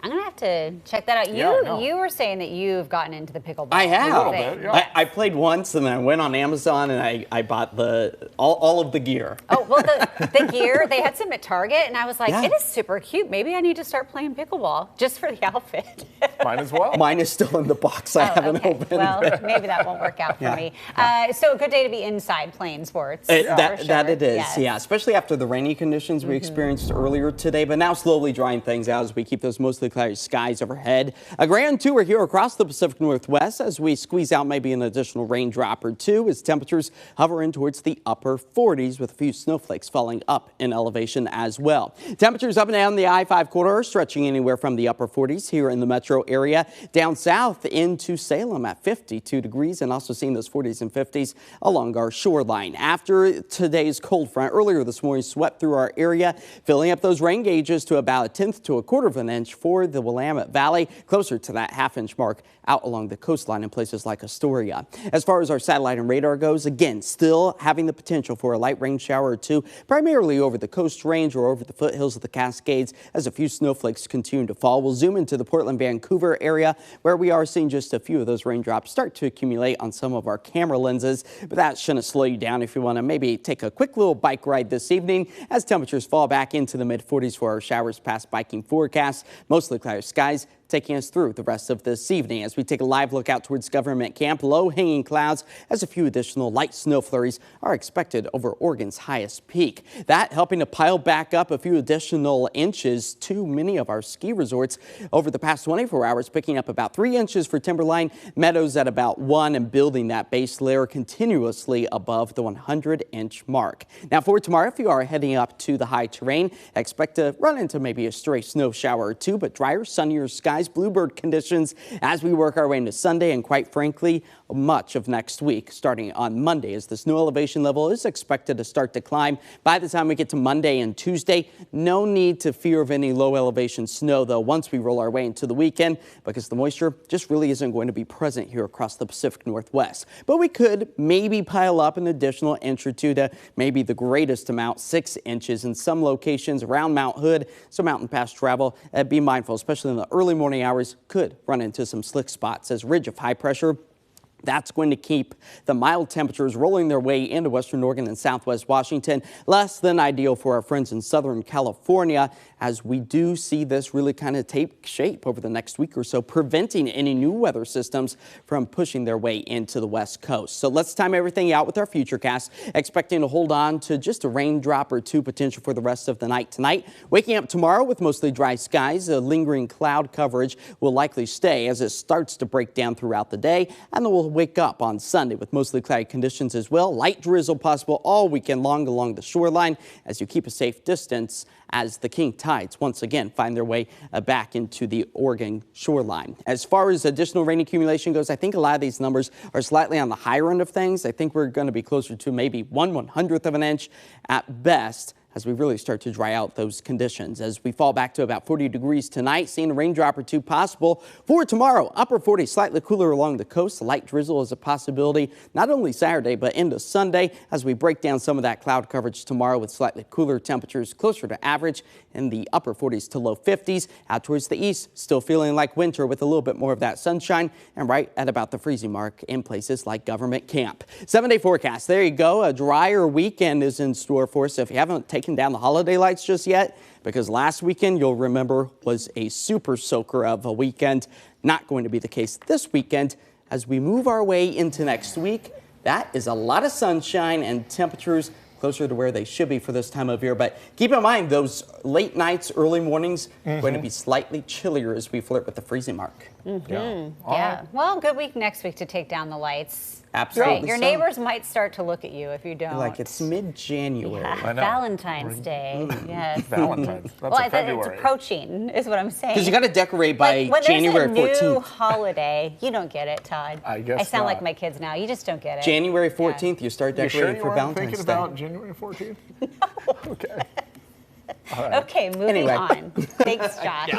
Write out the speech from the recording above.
I'm gonna have to check that out. You were saying that you've gotten into the pickleball. I have. A little bit, yeah. I played once, and then I went on Amazon and I bought all of the gear. Oh, well, the gear, they had some at Target, and I was like, Yeah. it is super cute. Maybe I need to start playing pickleball just for the outfit. Mine as well. Mine is still in the box. I haven't opened. Well, maybe that won't work out for me. So a good day to be inside playing sports. That it is, yes. yeah. Especially after the rainy conditions we experienced earlier today, but now slowly drying things out as we keep those mostly cloudy skies overhead. A grand tour here across the Pacific Northwest as we squeeze out maybe an additional raindrop or two as temperatures hover in towards the upper 40s with a few snowflakes falling up in elevation as well. Temperatures up and down the I-5 corridor stretching anywhere from the upper 40s here in the metro area down south into Salem at 52 degrees and also seeing those 40s and 50s along our shoreline. After today's cold front earlier this morning swept through our area, filling up those rain gauges to about a tenth to a quarter of an inch for the Willamette Valley, closer to that half-inch mark out along the coastline in places like Astoria. As far as our satellite and radar goes, again, still having the potential for a light rain shower or two, primarily over the Coast Range or over the foothills of the Cascades as a few snowflakes continue to fall. We'll zoom into the Portland-Vancouver area where we are seeing just a few of those raindrops start to accumulate on some of our camera lenses, but that shouldn't slow you down if you want to maybe take a quick little bike ride this evening as temperatures fall back into the mid-40s for our showers past biking forecast. Mostly cloudy skies taking us through the rest of this evening. As we take a live look out towards Government Camp, low-hanging clouds as a few additional light snow flurries are expected over Oregon's highest peak. That helping to pile back up a few additional inches to many of our ski resorts over the past 24 hours, picking up about 3 inches for Timberline, Meadows at about 1, and building that base layer continuously above the 100-inch mark. Now for tomorrow, if you are heading up to the high terrain, expect to run into maybe a stray snow shower or two, but drier, sunnier skies, bluebird conditions as we work our way into Sunday and quite frankly much of next week starting on Monday as the snow elevation level is expected to start to climb by the time we get to Monday and Tuesday. No need to fear of any low elevation snow though once we roll our way into the weekend because the moisture just really isn't going to be present here across the Pacific Northwest. But we could maybe pile up an additional inch or two to maybe the greatest amount, 6 inches in some locations around Mount Hood. So mountain pass travel, be mindful, especially in the early morning hours, could run into some slick spots as ridge of high pressure. That's going to keep the mild temperatures rolling their way into western Oregon and southwest Washington. Less than ideal for our friends in southern California as we do see this really kind of take shape over the next week or so, preventing any new weather systems from pushing their way into the west coast. So let's time everything out with our futurecast, expecting to hold on to just a raindrop or two potential for the rest of the night tonight. Waking up tomorrow with mostly dry skies, a lingering cloud coverage will likely stay as it starts to break down throughout the day, and then we'll wake up on Sunday with mostly cloudy conditions as well. Light drizzle possible all weekend long along the shoreline as you keep a safe distance as the king tides once again find their way back into the Oregon shoreline. As far as additional rain accumulation goes, I think a lot of these numbers are slightly on the higher end of things. I think we're going to be closer to maybe 1/100th of an inch at best as we really start to dry out those conditions. As we fall back to about 40 degrees tonight, seeing a raindrop or two possible for tomorrow. Upper 40s, slightly cooler along the coast. A light drizzle is a possibility not only Saturday but into Sunday as we break down some of that cloud coverage tomorrow with slightly cooler temperatures closer to average in the upper 40s to low 50s. Out towards the east, still feeling like winter with a little bit more of that sunshine and right at about the freezing mark in places like Government Camp. 7-day forecast. There you go. A drier weekend is in store for us. If you haven't taken down the holiday lights just yet, because last weekend you'll remember was a super soaker of a weekend. Not going to be the case this weekend as we move our way into next week. That is a lot of sunshine and temperatures closer to where they should be for this time of year. But keep in mind those late nights, early mornings going to be slightly chillier as we flirt with the freezing mark. Yeah. Well, good week next week to take down the lights. Absolutely. Right. Your neighbors might start to look at you if you don't. Like it's mid-January. Yeah. Valentine's Day. Yes. Valentine's. That's well, February. It's approaching, is what I'm saying. Because you got to decorate by when January 14th. There's a new holiday. You don't get it, Todd. I guess I sound not. like my kids now. You just don't get it. January 14th, you start decorating you for sure Valentine's thinking Day. about January 14th? No. Okay. Okay, moving on. Thanks, Josh.